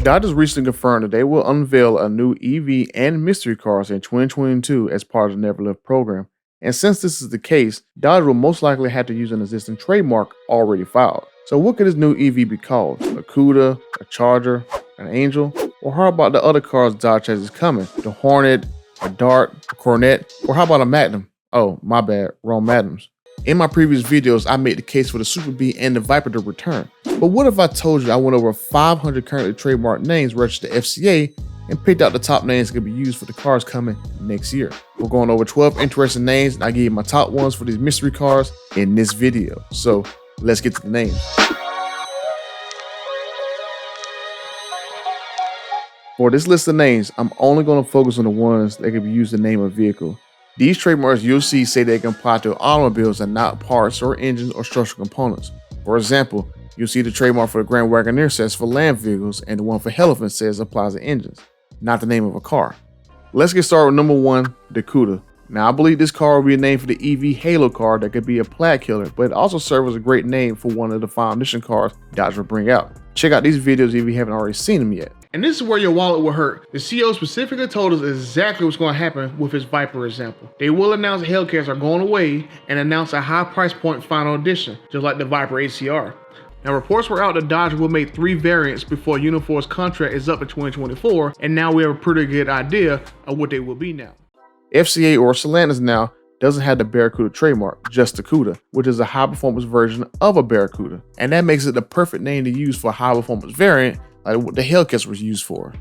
Dodge has recently confirmed that they will unveil a new EV and mystery cars in 2022 as part of the Never Live program. And since this is the case, Dodge will most likely have to use an existing trademark already filed. So what could this new EV be called? A Cuda, a Charger, an Angel? Or how about the other cars Dodge has coming? The Hornet, a Dart, a Coronet, or how about a Magnum? Oh, my bad, wrong Magnums. In my previous videos, I made the case for the Super Bee and the Viper to return. But what if I told you I went over 500 currently trademarked names registered to FCA and picked out the top names that could be used for the cars coming next year? We're going over 12 interesting names, and I gave you my top ones for these mystery cars in this video. So let's get to the names. For this list of names, I'm only going to focus on the ones that can be used to name a vehicle. These trademarks you'll see say they can apply to automobiles and not parts or engines or structural components. For example, you'll see the trademark for the Grand Wagoneer says for land vehicles, and the one for Elephant says applies to engines, not the name of a car. Let's get started with number 1, the Cuda. Now I believe this car will be a name for the EV Halo car that could be a plaid killer, but it also serves as a great name for one of the final edition cars Dodge will bring out. Check out these videos if you haven't already seen them yet. And this is where your wallet will hurt. The CEO specifically told us exactly what's going to happen with his Viper example. They will announce the Hellcats are going away and announce a high price point final edition, just like the Viper HCR. Now reports were out that Dodge will make 3 variants before Unifor's contract is up in 2024, and now we have a pretty good idea of what they will be now. FCA or Stellantis now doesn't have the Barracuda trademark, just the Cuda, which is a high performance version of a Barracuda. And that makes it the perfect name to use for a high performance variant like what the Hellcats was used for.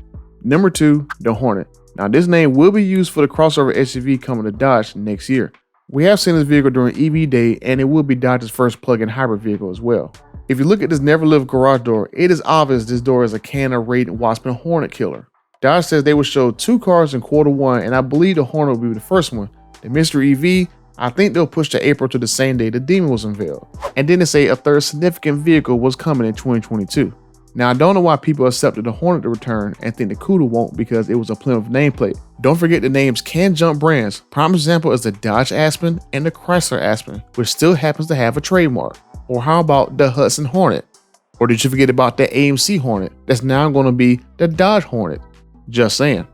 Number 2, the Hornet. Now this name will be used for the crossover SUV coming to Dodge next year. We have seen this vehicle during EV Day, and it will be Dodge's first plug-in hybrid vehicle as well. If you look at this Never Live garage door, it is obvious this door is a Cannon, Raiden, Wasp, and Hornet killer. Dodge says they will show 2 cars in Q1, and I believe the Hornet will be the first one. The mystery EV, I think they'll push to April to the same day the Demon was unveiled. And then they say a third significant vehicle was coming in 2022. Now I don't know why people accepted the Hornet to return and think the Cuda won't, because it was a Plymouth nameplate. Don't forget the names can jump brands. Prime example is the Dodge Aspen and the Chrysler Aspen, which still happens to have a trademark. Or how about the Hudson Hornet? Or did you forget about the AMC Hornet that's now going to be the Dodge Hornet? Just saying.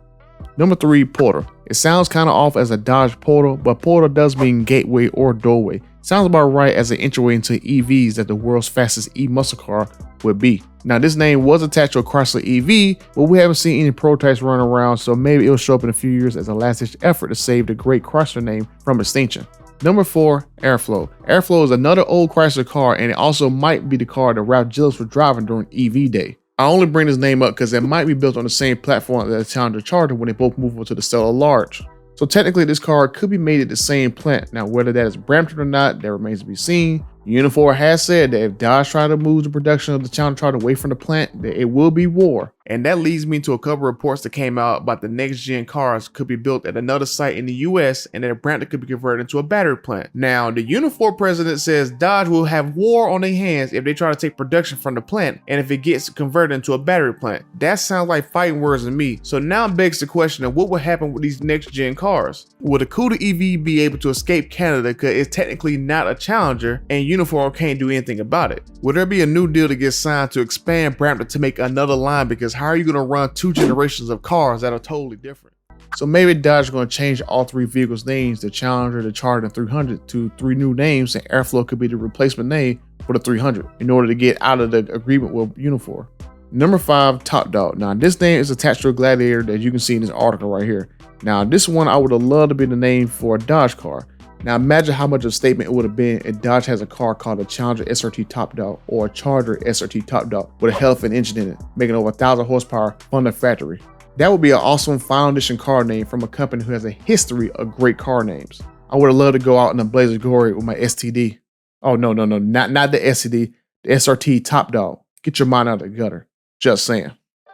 Number 3, Porter. It sounds kind of off as a Dodge Portal, but Portal does mean gateway or doorway. Sounds about right as an entryway into EVs that the world's fastest e-muscle car would be. Now this name was attached to a Chrysler EV, but we haven't seen any prototypes running around, so maybe it'll show up in a few years as a last-ditch effort to save the great Chrysler name from extinction. Number 4, Airflow. Airflow is another old Chrysler car, and it also might be the car that Ralph Gillis was driving during EV Day. I only bring this name up because it might be built on the same platform as the Challenger Charger when they both move over to the Stella Large. So technically this car could be made at the same plant. Now whether that is Brampton or not, that remains to be seen. Unifor has said that if Dodge try to move the production of the Challenger Charger away from the plant, that it will be war. And that leads me to a couple reports that came out about the next gen cars could be built at another site in the US, and that Brampton could be converted into a battery plant. Now the Unifor president says Dodge will have war on their hands if they try to take production from the plant and if it gets converted into a battery plant. That sounds like fighting words to me. So now it begs the question of what will happen with these next gen cars. Will the Cuda EV be able to escape Canada because it's technically not a Challenger and Unifor can't do anything about it? Will there be a new deal to get signed to expand Brampton to make another line, because how are you going to run 2 generations of cars that are totally different? So maybe Dodge is going to change all 3 vehicles' names, the Challenger, the Charger, and 300, to 3 new names, and Airflow could be the replacement name for the 300 in order to get out of the agreement with Unifor. Number 5, Top Dog. Now this name is attached to a Gladiator that you can see in this article right here. Now this one I would have loved to be the name for a Dodge car. Now imagine how much of a statement it would have been if Dodge has a car called a Challenger SRT Top Dog or a Charger SRT Top Dog with a hell of an engine in it, making over 1,000 horsepower from the factory. That would be an awesome final edition car name from a company who has a history of great car names. I would have loved to go out in a blaze of glory with my STD. Oh no, not the STD, the SRT Top Dog. Get your mind out of the gutter. Just saying.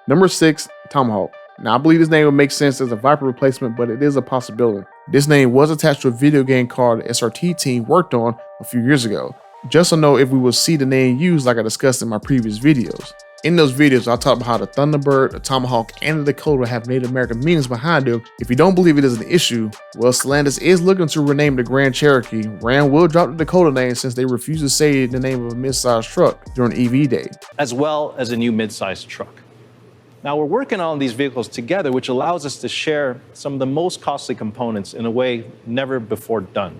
Number 6, Tomahawk. Now I believe this name would make sense as a Viper replacement, but it is a possibility. This name was attached to a video game car the SRT team worked on a few years ago. Just to know if we will see the name used like I discussed in my previous videos. In those videos, I talked about how the Thunderbird, the Tomahawk, and the Dakota have Native American meanings behind them. If you don't believe it is an issue, well, Stellantis is looking to rename the Grand Cherokee. Ram will drop the Dakota name since they refuse to say the name of a mid-sized truck during EV Day. As well as a new mid-sized truck. Now we're working on these vehicles together, which allows us to share some of the most costly components in a way never before done.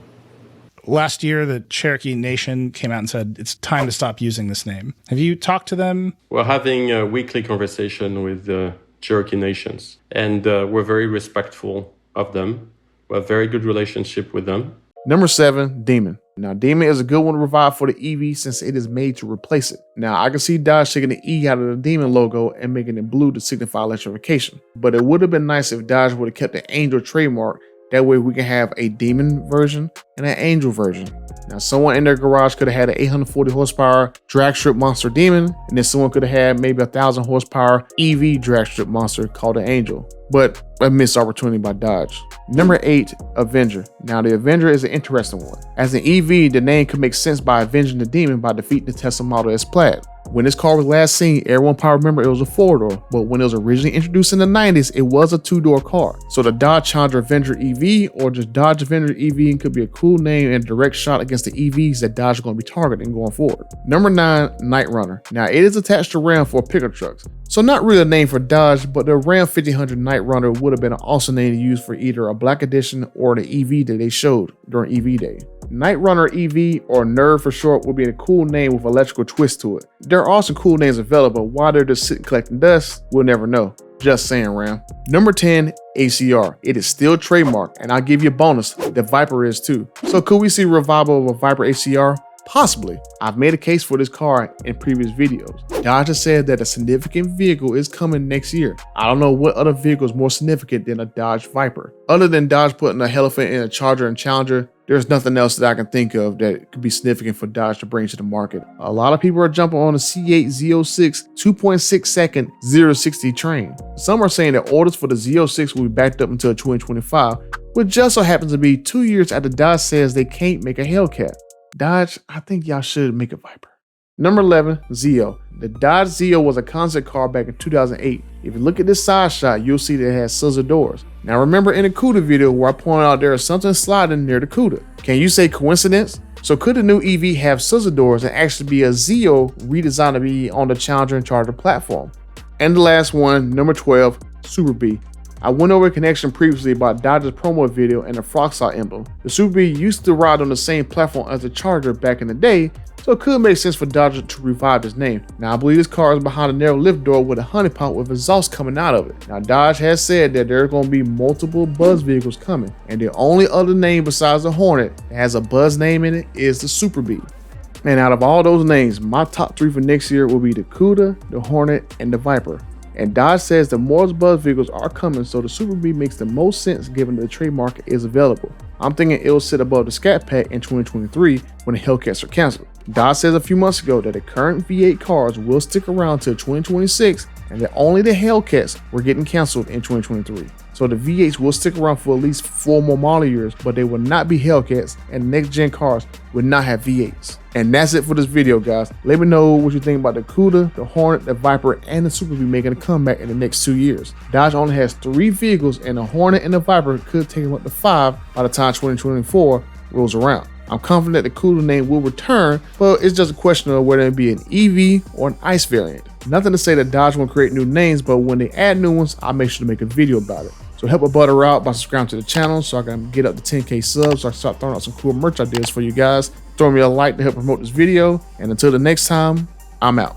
Last year, the Cherokee Nation came out and said it's time to stop using this name. Have you talked to them? We're having a weekly conversation with the Cherokee Nations, and we're very respectful of them. We have a very good relationship with them. Number 7, Demon. Now, Demon is a good one to revive for the EV since it is made to replace it. Now, I can see Dodge taking the E out of the Demon logo and making it blue to signify electrification. But it would have been nice if Dodge would have kept the Angel trademark. That way we can have a Demon version and an Angel version. Now, someone in their garage could have had an 840 horsepower drag strip monster Demon, and then someone could have had maybe 1,000 horsepower EV drag strip monster called the Angel. But a missed opportunity by Dodge. Number 8, Avenger. Now, the Avenger is an interesting one. As an EV, the name could make sense by avenging the Demon by defeating the Tesla Model S Plaid. When this car was last seen, everyone probably remember it was a 4-door, but when it was originally introduced in the 90s, it was a 2-door car. So the Dodge Challenger Avenger EV or just Dodge Avenger EV could be a cool name and a direct shot against the EVs that Dodge is going to be targeting going forward. Number 9, Night Runner. Now, it is attached to Ram for pickup trucks, so not really a name for Dodge, but the Ram 1500 Night Runner would have been an awesome name to use for either a Black Edition or the EV that they showed during EV Day. Night Runner EV, or NERV for short, would be a cool name with electrical twist to it. There are some cool names available, why they're just sitting collecting dust, we'll never know. Just saying, Ram. Number 10, ACR. It is still trademarked, and I'll give you a bonus, the Viper is too. So could we see a revival of a Viper ACR? Possibly. I've made a case for this car in previous videos. Dodge has said that a significant vehicle is coming next year. I don't know what other vehicle is more significant than a Dodge Viper. Other than Dodge putting a Elephant in a Charger and Challenger, there's nothing else that I can think of that could be significant for Dodge to bring to the market. A lot of people are jumping on the C8 Z06 2.6 second 0-60 train. Some are saying that orders for the Z06 will be backed up until 2025, which just so happens to be 2 years after Dodge says they can't make a Hellcat. Dodge, I think y'all should make a Viper. Number 11, Zeo. The Dodge Zeo was a concept car back in 2008. If you look at this side shot, you'll see that it has scissor doors. Now remember in the CUDA video where I pointed out there is something sliding near the CUDA. Can you say coincidence? So could the new EV have scissor doors and actually be a Zeo redesigned to be on the Challenger and Charger platform? And the last one, number 12, Super Bee. I went over a connection previously about Dodge's promo video and the Froxalt emblem. The Super Bee used to ride on the same platform as the Charger back in the day, so it could make sense for Dodge to revive his name. Now I believe this car is behind a narrow lift door with a honeypot with exhaust coming out of it. Now Dodge has said that there are going to be multiple Buzz vehicles coming, and the only other name besides the Hornet that has a Buzz name in it is the Super Bee. And out of all those names, my top 3 for next year will be the CUDA, the Hornet, and the Viper. And Dodge says that more Buzz vehicles are coming, so the Super Bee makes the most sense given the trademark is available. I'm thinking it'll sit above the Scat Pack in 2023 when the Hellcats are canceled. Dodge says a few months ago that the current V8 cars will stick around till 2026 and that only the Hellcats were getting canceled in 2023. So the V8s will stick around for at least 4 more model years, but they will not be Hellcats and next gen cars will not have V8s. And that's it for this video, guys. Let me know what you think about the CUDA, the Hornet, the Viper, and the Super Bee making a comeback in the next 2 years. Dodge only has 3 vehicles, and the Hornet and the Viper could take them up to 5 by the time 2024 rolls around. I'm confident the CUDA name will return, but it's just a question of whether it be an EV or an ICE variant. Nothing to say that Dodge won't create new names, but when they add new ones, I'll make sure to make a video about it. So help a butter out by subscribing to the channel so I can get up to 10K subs so I can start throwing out some cool merch ideas for you guys. Throw me a like to help promote this video, and until the next time, I'm out.